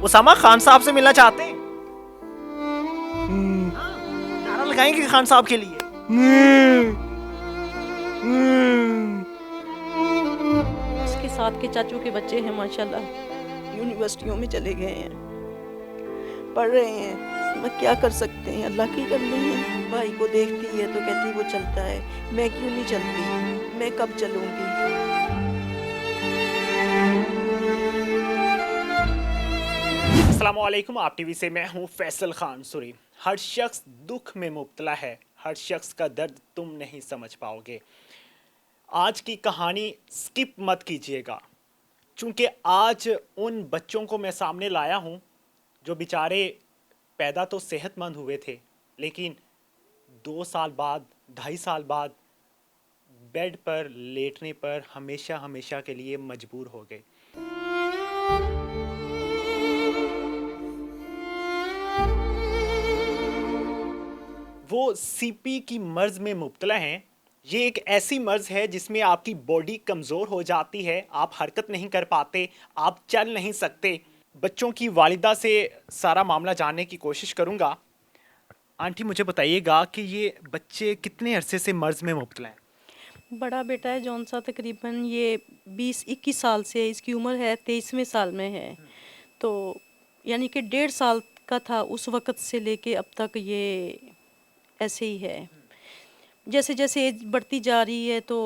उसामा खान साहब से मिलना चाहते हैं? नारा लगाएंगे खान साहब के लिए? इसके साथ के चाचू के बच्चे हैं माशाल्लाह, यूनिवर्सिटियों में चले गए हैं, पढ़ रहे हैं। मैं क्या कर सकते हैं, अल्लाह की करनी है। भाई को देखती है तो कहती वो चलता है, मैं क्यों नहीं चलती, मैं कब चलूँगी। अस्सलाम वालेकुम, आप टीवी से मैं हूं फैसल खान सुरी। हर शख्स दुख में मुब्तला है, हर शख्स का दर्द तुम नहीं समझ पाओगे। आज की कहानी स्किप मत कीजिएगा, चूंकि आज उन बच्चों को मैं सामने लाया हूं जो बेचारे पैदा तो सेहतमंद हुए थे, लेकिन 2 साल बाद, 2.5 साल बाद बेड पर लेटने पर हमेशा हमेशा के लिए मजबूर हो गए। वो सीपी की मर्ज में मुब्तला हैं। ये एक ऐसी मर्ज है जिसमें आपकी बॉडी कमज़ोर हो जाती है, आप हरकत नहीं कर पाते, आप चल नहीं सकते। बच्चों की वालिदा से सारा मामला जानने की कोशिश करूंगा। आंटी मुझे बताइएगा कि ये बच्चे कितने अरसे से मर्ज में मुब्तला हैं? बड़ा बेटा है जौन सा तकरीबन ये 20-21 साल से, इसकी उम्र है 23वें साल में है, तो यानी कि 1.5 साल का था उस वक़्त से लेके अब तक ये ऐसे ही है। जैसे जैसे एज बढ़ती जा रही है तो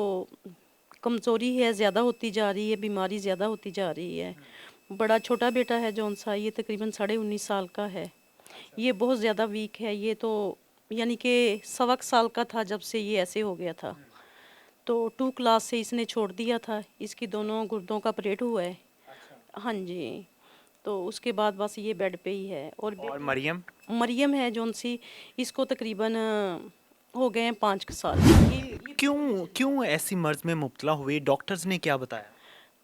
कमज़ोरी है ज़्यादा होती जा रही है, बीमारी ज़्यादा होती जा रही है। बड़ा छोटा बेटा है जौन सा, ये तकरीबन 19.5 साल का है, ये बहुत ज़्यादा वीक है। ये तो यानी कि 1.25 साल का था जब से ये ऐसे हो गया था, तो 2 क्लास से इसने छोड़ दिया था। इसकी दोनों गुर्दों का ऑपरेट हुआ है। हाँ जी, तो उसके बाद बस ये बेड पे ही है। और मरियम? मरियम है जौन सी, इसको तकरीबन हो गए हैं 5 साल। ये क्यों क्यों ऐसी मर्ज में मुब्तला हुई, डॉक्टर्स ने क्या बताया?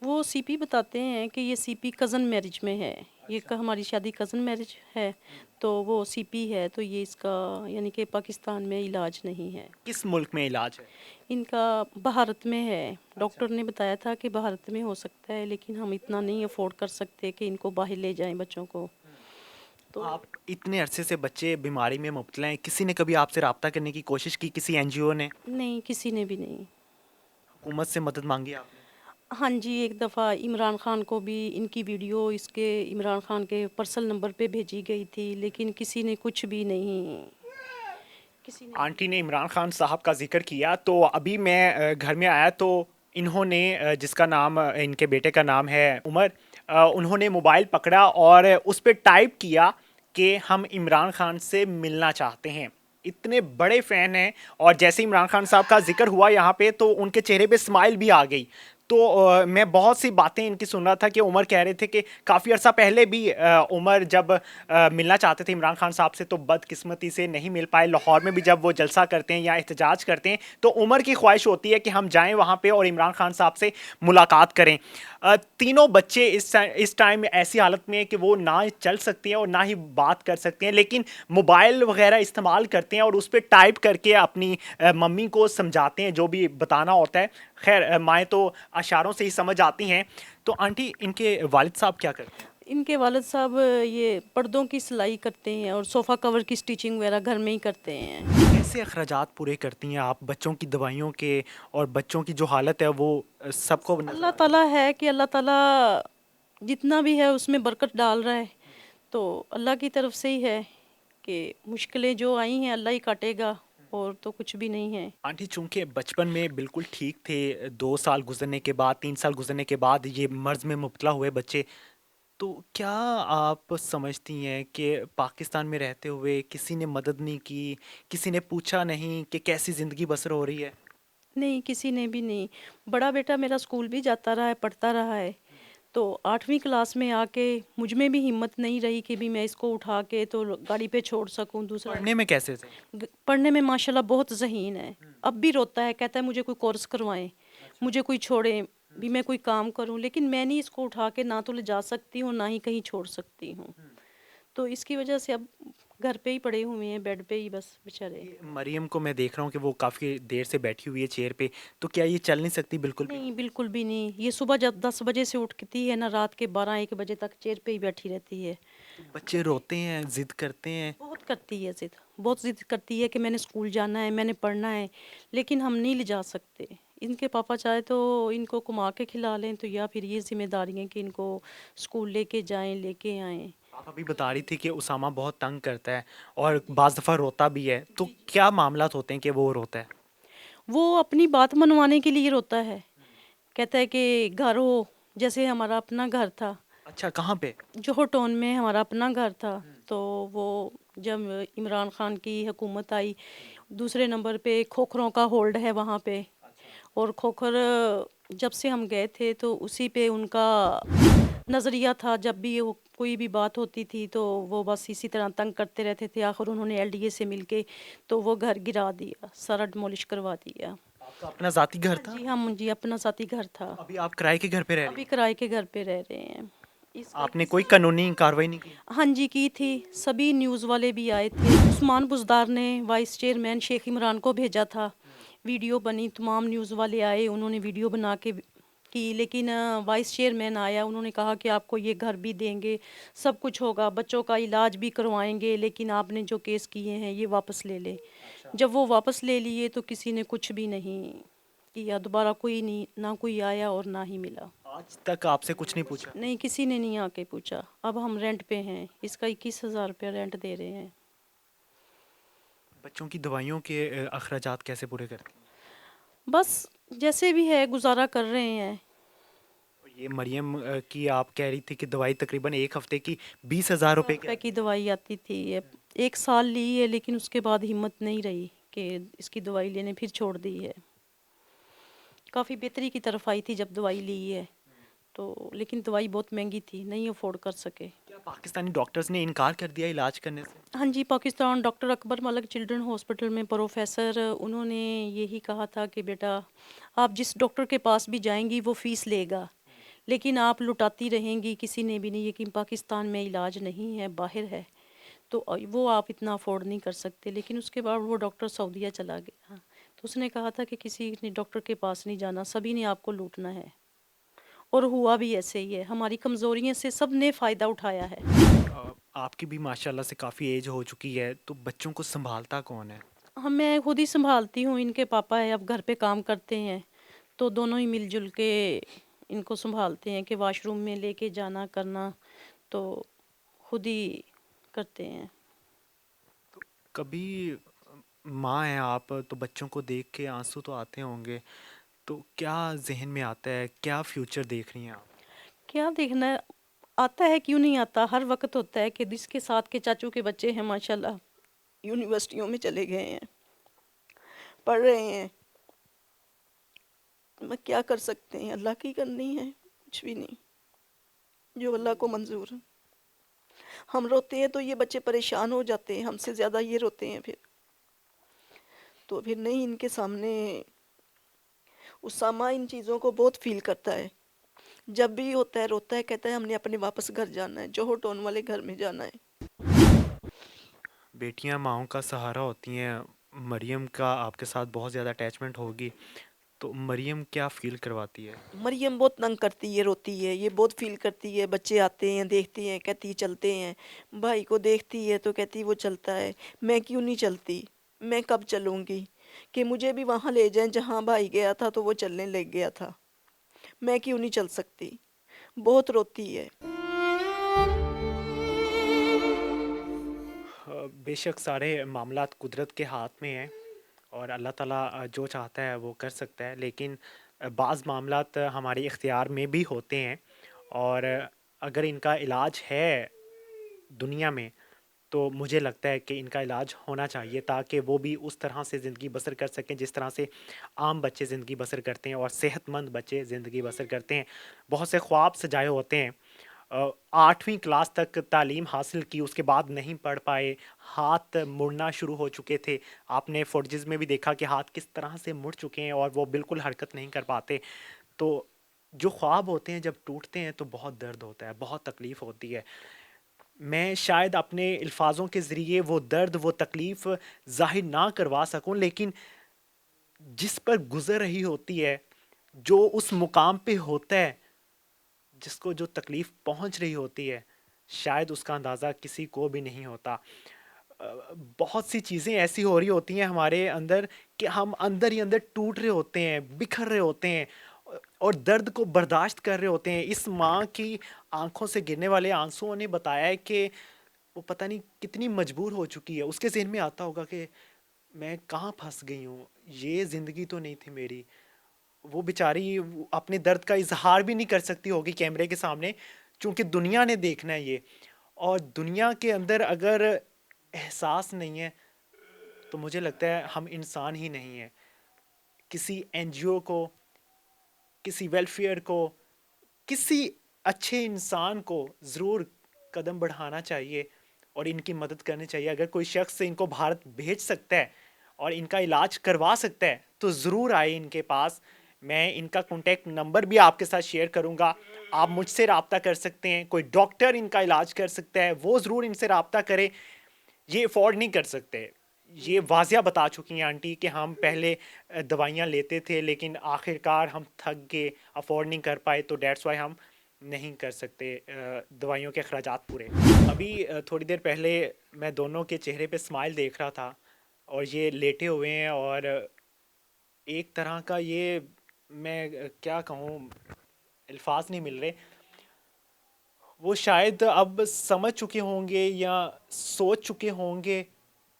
वो सीपी बताते हैं कि ये सीपी कज़न मैरिज में है। ये हमारी शादी कज़न मैरिज है, तो वो सीपी है, तो ये इसका यानी कि पाकिस्तान में इलाज नहीं है। किस मुल्क में इलाज है? इनका भारत में है। डॉक्टर ने बताया था कि भारत में हो सकता है, लेकिन हम इतना नहीं अफोर्ड कर सकते कि इनको बाहर ले जाएं बच्चों को। तो आप इतने अरसे से बच्चे बीमारी में मुब्तला हैं, किसी ने कभी आपसे रब्ता करने की कोशिश की, किसी एनजीओ ने? नहीं, किसी ने भी नहीं। हुकूमत से मदद मांगी आपने? हाँ जी, एक दफ़ा इमरान खान को भी इनकी वीडियो इसके इमरान खान के पर्सनल नंबर पे भेजी गई थी, लेकिन किसी ने कुछ भी नहीं, किसी ने। आंटी ने इमरान खान साहब का जिक्र किया, तो अभी मैं घर में आया तो इन्होंने जिसका नाम इनके बेटे का नाम है उमर, उन्होंने मोबाइल पकड़ा और उस पर टाइप किया कि हम इमरान खान से मिलना चाहते हैं। इतने बड़े फ़ैन हैं, और जैसे इमरान खान साहब का जिक्र हुआ यहाँ पे तो उनके चेहरे पे स्माइल भी आ गई। तो मैं बहुत सी बातें इनकी सुन रहा था कि उमर कह रहे थे कि काफ़ी अर्सा पहले भी उमर जब मिलना चाहते थे इमरान खान साहब से तो बदकिस्मती से नहीं मिल पाए। लाहौर में भी जब वो जलसा करते हैं या एहतजाज करते हैं तो उमर की ख्वाहिश होती है कि हम जाएं वहाँ पे और इमरान खान साहब से मुलाकात करें। तीनों बच्चे इस टाइम ऐसी हालत में है कि वो ना चल सकते हैं और ना ही बात कर सकते हैं, लेकिन मोबाइल वगैरह इस्तेमाल करते हैं और उस पर टाइप करके अपनी मम्मी को समझाते हैं जो भी बताना होता है। खैर माएँ तो अशारों से ही समझ आती हैं। तो आंटी इनके वालिद साहब क्या करते हैं? इनके वालिद साहब ये पर्दों की सिलाई करते हैं और सोफ़ा कवर की स्टिचिंग वगैरह घर में ही करते हैं। कैसे अखराजात पूरे करती हैं आप बच्चों की दवाइयों के, और बच्चों की जो हालत है वो सबको नजर अल्लाह आ रही ताला है कि अल्लाह ताला जितना भी है उसमें बरकत डाल रहा है, तो अल्लाह की तरफ से ही है कि मुश्किलें जो आई हैं अल्लाह ही काटेगा, और तो कुछ भी नहीं है। आंटी चूंकि बचपन में बिल्कुल ठीक थे, 2 साल गुजरने के बाद, 3 साल गुजरने के बाद ये मर्ज में मुब्तला हुए बच्चे, तो क्या आप समझती हैं कि पाकिस्तान में रहते हुए किसी ने मदद नहीं की, किसी ने पूछा नहीं कि कैसी ज़िंदगी बसर हो रही है? नहीं, किसी ने भी नहीं। बड़ा बेटा मेरा स्कूल भी जाता रहा है, पढ़ता रहा है, तो 8वीं क्लास में आके मुझ में भी हिम्मत नहीं रही कि भी मैं इसको उठा के तो गाड़ी पे छोड़ सकूं। दूसरा, पढ़ने में कैसे थे? पढ़ने में माशाल्लाह बहुत ज़हीन है। अब भी रोता है, कहता है मुझे कोई कोर्स करवाएं, मुझे कोई छोड़े भी, मैं कोई काम करूं, लेकिन मैं नहीं इसको उठा के ना तो ले जा सकती हूँ ना ही कहीं छोड़ सकती हूँ। तो इसकी वजह से अब घर पे ही पड़े हुए हैं, बेड पे ही बस बेचारे। ये मरियम को मैं देख रहा हूँ कि वो काफ़ी देर से बैठी हुई है चेयर पे, तो क्या ये चल नहीं सकती बिल्कुल भी? नहीं, बिल्कुल भी नहीं। ये सुबह जब 10 बजे से उठती है ना, रात के 12-1 बजे तक चेयर पे ही बैठी रहती है। तो बच्चे रोते हैं, ज़िद करते हैं। बहुत करती है ज़िद, बहुत ज़िद करती है कि मैंने स्कूल जाना है, मैंने पढ़ना है, लेकिन हम नहीं ले जा सकते। इनके पापा चाहे तो इनको घुमा के खिला लें, तो या फिर ये ज़िम्मेदारी है कि इनको स्कूल लेके जाएँ, लेके आएँ। आप अभी बता रही थी कि उसामा बहुत तंग करता है और बाज़ दफ़ा रोता भी है, तो क्या मामलात होते हैं कि वो रोता है? वो अपनी बात मनवाने के लिए रोता है। कहता है कि घर हो, जैसे हमारा अपना घर था, अच्छा, कहाँ पे? जोहो टाउन में हमारा अपना घर था, तो वो जब इमरान खान की हुकूमत आई, दूसरे नंबर पे खोखरों का होल्ड है वहाँ पे। और खोखर जब से हम गए थे तो उसी पे उनका नज़रिया था। जब भी वो कोई भी बात होती थी तो वो बस इसी तरह तंग करते रहते थे। आखिर उन्होंने एलडीए से मिलके तो वो घर गिरा दिया, सारा डिमोलिश करवा दिया। आपका अपना ज़ाती घर हाँ था? जी, हाँ मुझे अपना साथी घर था। अभी आप किराए के घर पे रह रही अभी हैं? किराए के घर पे रह रहे हैं। इस आपने वजह कोई से कानूनी कार्रवाई नहीं की? हाँ जी, की थी। सभी न्यूज़ वाले भी आए थे। उस्मान बुज़दार ने वाइस चेयरमैन शेख इमरान को भेजा था। वीडियो बनी, तमाम न्यूज़ वाले आए, उन्होंने वीडियो बना के की, लेकिन वाइस चेयरमैन आया, उन्होंने कहा कि आपको ये घर भी देंगे, सब कुछ होगा, बच्चों का इलाज भी करवाएँगे, लेकिन आपने जो केस किए हैं ये वापस ले लें। जब वो वापस ले लिए तो किसी ने कुछ भी नहीं किया, दोबारा कोई नहीं, ना कोई आया और ना ही मिला। आज तक आपसे कुछ नहीं पूछा? नहीं, किसी ने नहीं आके पूछा। अब हम रेंट पे हैं, इसका 21,000 रुपया रेंट दे रहे हैं। बच्चों की दवाइयों के अखराजात कैसे पूरे करती हैं? बस जैसे भी है गुजारा कर रहे हैं। और ये मरियम की आप कह रही थी कि दवाई तकरीबन 1 हफ्ते की 20,000 रुपए की ₹20,000 आती की दवाई आती थी। ये 1 साल ली है, लेकिन उसके बाद हिम्मत नहीं रही कि इसकी दवाई लेने, फिर छोड़ दी है। काफ़ी बेहतरी की तरफ आई थी जब दवाई ली है, तो लेकिन दवाई बहुत महँगी थी, नहीं अफ़ोर्ड कर सके। है। क्या पाकिस्तानी डॉक्टर्स ने इनकार कर दिया इलाज करने से? हाँ जी, Pakistan doctor Akbar Malik children hospital में प्रोफ़ेसर, उन्होंने यही कहा था कि बेटा, आप जिस डॉक्टर के पास भी जाएँगी वो फ़ीस लेगा, लेकिन आप लुटाती रहेंगी, किसी ने भी नहीं, ये कि पाकिस्तान में इलाज नहीं है, बाहर है, तो वो आप इतना अफ़ोर्ड नहीं कर सकते। लेकिन उसके बाद वो डॉक्टर सऊदीया चला गया। तो उसने कहा था कि किसी ने डॉक्टर के पास नहीं जाना, सभी ने आपको लूटना है। और हुआ भी ऐसे ही है, हमारी कमज़ोरियों से सबने फ़ायदा उठाया है। आपकी भी माशाल्लाह से काफ़ी एज हो चुकी है, तो बच्चों को संभालता कौन है? हाँ, मैं खुद ही संभालती हूँ, इनके पापा है, अब घर पे काम करते हैं, तो दोनों ही मिलजुल के इनको संभालते हैं कि वॉशरूम में लेके जाना करना, तो खुद ही करते हैं। कभी माँ हैं आप, तो बच्चों को देख के आंसू तो आते होंगे, तो क्या ज़हन में आता है, क्या फ्यूचर देख रही हैं आप? क्या देखना आता है, क्यों नहीं आता, हर वक्त होता है कि जिसके साथ के चाचू के बच्चे हैं माशाल्लाह यूनिवर्सिटियों में चले गए हैं, पढ़ रहे हैं। मैं क्या कर सकते हैं, अल्लाह की करनी है, कुछ भी नहीं, जो अल्लाह को मंजूर है। हम रोते हैं तो ये बच्चे परेशान हो जाते हैं, हमसे ज़्यादा ये रोते हैं फिर। तो फिर नहीं, इनके सामने उसामा इन चीज़ों को बहुत फील करता है। जब भी होता है रोता है, कहता है हमने अपने वापस घर जाना है, जोहो टाउन वाले घर में जाना है। बेटियां माँओं का सहारा होती हैं। मरियम का आपके साथ बहुत ज़्यादा अटैचमेंट होगी, तो मरियम क्या फ़ील करवाती है? मरियम बहुत तंग करती है, रोती है, ये बहुत फील करती है। बच्चे आते हैं, देखते हैं, कहती है चलते हैं। भाई को देखती है तो कहती है वो चलता है, मैं क्यों नहीं चलती, मैं कब चलूँगी, कि मुझे भी वहाँ ले जाएं जहाँ भाई गया था तो वो चलने लग गया था, मैं क्यों नहीं चल सकती। बहुत रोती है। बेशक सारे मामलात कुदरत के हाथ में हैं और अल्लाह ताला जो चाहता है वो कर सकता है, लेकिन बाज़ मामलात हमारे इख्तियार में भी होते हैं और अगर इनका इलाज है दुनिया में, तो मुझे लगता है कि इनका इलाज होना चाहिए ताकि वो भी उस तरह से ज़िंदगी बसर कर सकें जिस तरह से आम बच्चे ज़िंदगी बसर करते हैं और सेहतमंद बच्चे ज़िंदगी बसर करते हैं। बहुत से ख्वाब सजाए होते हैं। 8वीं क्लास तक तालीम हासिल की, उसके बाद नहीं पढ़ पाए, हाथ मुड़ना शुरू हो चुके थे। आपने फुटेज में भी देखा कि हाथ किस तरह से मुड़ चुके हैं और वो बिल्कुल हरकत नहीं कर पाते। तो जो ख्वाब होते हैं जब टूटते हैं तो बहुत दर्द होता है, बहुत तकलीफ़ होती है। میں شاید اپنے الفاظوں کے ذریعے وہ درد وہ تکلیف ظاہر نہ کروا سکوں، لیکن جس پر گزر رہی ہوتی ہے، جو اس مقام پہ ہوتا ہے، جس کو جو تکلیف پہنچ رہی ہوتی ہے، شاید اس کا اندازہ کسی کو بھی نہیں ہوتا۔ بہت سی چیزیں ایسی ہو رہی ہوتی ہیں ہمارے اندر کہ ہم اندر ہی اندر ٹوٹ رہے ہوتے ہیں، بکھر رہے ہوتے ہیں اور درد کو برداشت کر رہے ہوتے ہیں۔ اس ماں کی آنکھوں سے گرنے والے آنسوؤں نے بتایا ہے کہ وہ پتہ نہیں کتنی مجبور ہو چکی ہے۔ اس کے ذہن میں آتا ہوگا کہ میں کہاں پھنس گئی ہوں، یہ زندگی تو نہیں تھی میری۔ وہ بیچاری اپنے درد کا اظہار بھی نہیں کر سکتی ہوگی کیمرے کے سامنے، چونکہ دنیا نے دیکھنا ہے یہ، اور دنیا کے اندر اگر احساس نہیں ہے تو مجھے لگتا ہے ہم انسان ہی نہیں ہیں۔ کسی این جی او کو، کسی ویلفیئر کو، کسی اچھے انسان کو ضرور قدم بڑھانا چاہیے اور ان کی مدد کرنی چاہیے۔ اگر کوئی شخص ان کو بھارت بھیج سکتا ہے اور ان کا علاج کروا سکتا ہے تو ضرور آئے ان کے پاس۔ میں ان کا کانٹیکٹ نمبر بھی آپ کے ساتھ شیئر کروں گا، آپ مجھ سے رابطہ کر سکتے ہیں۔ کوئی ڈاکٹر ان کا علاج کر سکتا ہے وہ ضرور ان سے رابطہ کرے۔ یہ افورڈ نہیں کر سکتے، یہ واضح بتا چکی ہیں آنٹی کہ ہم پہلے دوائیاں لیتے تھے لیکن آخر کار ہم تھک گئے، افورڈ نہیں کر پائے، تو دیٹس وائی ہم نہیں کر سکتے دوائیوں کے اخراجات پورے۔ ابھی تھوڑی دیر پہلے میں دونوں کے چہرے پہ اسمائل دیکھ رہا تھا اور یہ لیٹے ہوئے ہیں، اور ایک طرح کا یہ میں کیا کہوں، الفاظ نہیں مل رہے۔ وہ شاید اب سمجھ چکے ہوں گے یا سوچ چکے ہوں گے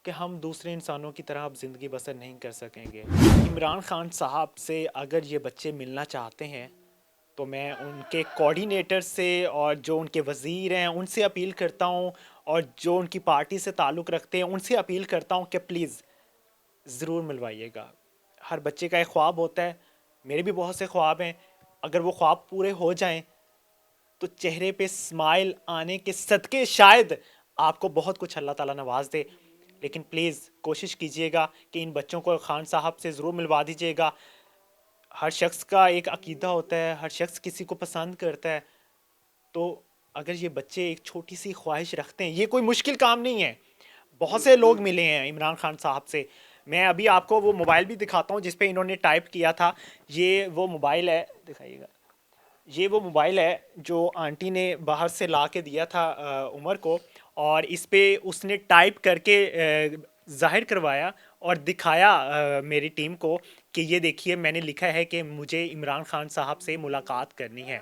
کہ ہم دوسرے انسانوں کی طرح اب زندگی بسر نہیں کر سکیں گے۔ عمران خان صاحب سے اگر یہ بچے ملنا چاہتے ہیں تو میں ان کے کوآرڈینیٹر سے اور جو ان کے وزیر ہیں ان سے اپیل کرتا ہوں، اور جو ان کی پارٹی سے تعلق رکھتے ہیں ان سے اپیل کرتا ہوں کہ پلیز ضرور ملوائیے گا۔ ہر بچے کا ایک خواب ہوتا ہے، میرے بھی بہت سے خواب ہیں، اگر وہ خواب پورے ہو جائیں تو چہرے پہ اسمائل آنے کے صدقے شاید آپ کو بہت کچھ اللہ تعالیٰ نواز دے۔ لیکن پلیز کوشش کیجئے گا کہ ان بچوں کو خان صاحب سے ضرور ملوا دیجئے گا۔ ہر شخص کا ایک عقیدہ ہوتا ہے، ہر شخص کسی کو پسند کرتا ہے، تو اگر یہ بچے ایک چھوٹی سی خواہش رکھتے ہیں، یہ کوئی مشکل کام نہیں ہے۔ بہت سے لوگ ملے ہیں عمران خان صاحب سے، میں ابھی آپ کو وہ موبائل بھی دکھاتا ہوں جس پہ انہوں نے ٹائپ کیا تھا۔ یہ وہ موبائل ہے، دکھائیے گا، یہ وہ موبائل ہے جو آنٹی نے باہر سے لا کے دیا تھا عمر کو، اور اس پہ اس نے ٹائپ کر کے ظاہر کروایا اور دکھایا میری ٹیم کو کہ یہ دیکھیے میں نے لکھا ہے کہ مجھے عمران خان صاحب سے ملاقات کرنی ہے۔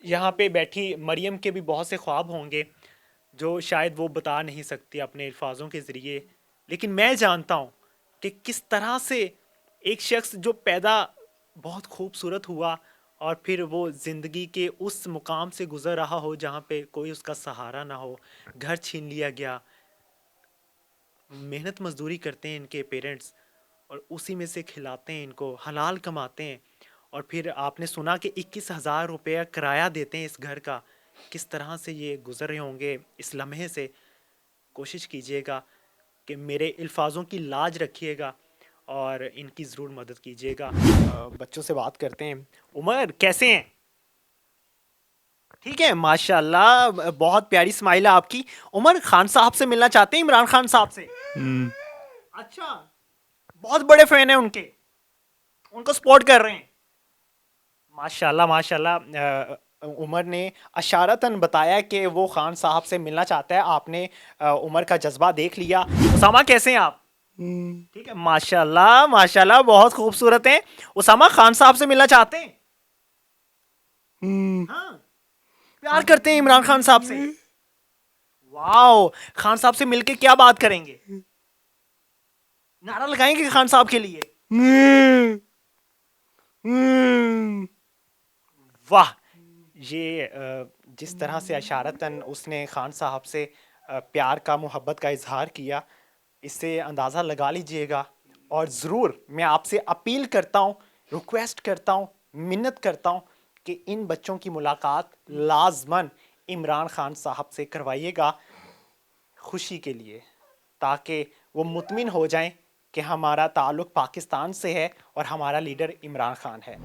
یہاں پہ بیٹھی مریم کے بھی بہت سے خواب ہوں گے جو شاید وہ بتا نہیں سکتی اپنے الفاظوں کے ذریعے، لیکن میں جانتا ہوں کہ کس طرح سے ایک شخص جو پیدا بہت خوبصورت ہوا اور پھر وہ زندگی کے اس مقام سے گزر رہا ہو جہاں پہ کوئی اس کا سہارا نہ ہو، گھر چھین لیا گیا، محنت مزدوری کرتے ہیں ان کے پیرنٹس اور اسی میں سے کھلاتے ہیں ان کو، حلال کماتے ہیں، اور پھر آپ نے سنا کہ 21,000 روپیہ کرایہ دیتے ہیں اس گھر کا۔ کس طرح سے یہ گزر رہے ہوں گے اس لمحے سے۔ کوشش کیجئے گا کہ میرے الفاظوں کی لاج رکھیے گا اور ان کی ضرور مدد کیجئے گا۔ بچوں سے بات کرتے ہیں۔ عمر کیسے ہیں؟ ٹھیک ہے، ماشاءاللہ، بہت پیاری اسمائل ہے آپ کی۔ عمر خان صاحب سے ملنا چاہتے ہیں، عمران خان صاحب سے؟ اچھا، بہت بڑے فین ہیں ان کے، ان کو سپورٹ کر رہے ہیں۔ ماشاءاللہ ماشاءاللہ۔ عمر نے اشارتاً بتایا کہ وہ خان صاحب سے ملنا چاہتا ہے۔ آپ نے عمر کا جذبہ دیکھ لیا۔ اسامہ کیسے ہیں آپ؟ ٹھیک ہے، ماشاءاللہ ماشاءاللہ، بہت خوبصورت ہیں۔ اسامہ خان صاحب سے ملنا چاہتے ہیں؟ ہاں، پیار کرتے ہیں عمران خان صاحب سے؟ واو، خان صاحب سے مل کے کیا بات کریں گے؟ نعرہ لگائیں گے خان صاحب کے لیے؟ واہ، یہ جس طرح سے اشارتاً اس نے خان صاحب سے پیار کا، محبت کا اظہار کیا، اس سے اندازہ لگا لیجئے گا۔ اور ضرور میں آپ سے اپیل کرتا ہوں، ریکویسٹ کرتا ہوں، منت کرتا ہوں کہ ان بچوں کی ملاقات لازماً عمران خان صاحب سے کروائیے گا، خوشی کے لیے، تاکہ وہ مطمئن ہو جائیں کہ ہمارا تعلق پاکستان سے ہے اور ہمارا لیڈر عمران خان ہے۔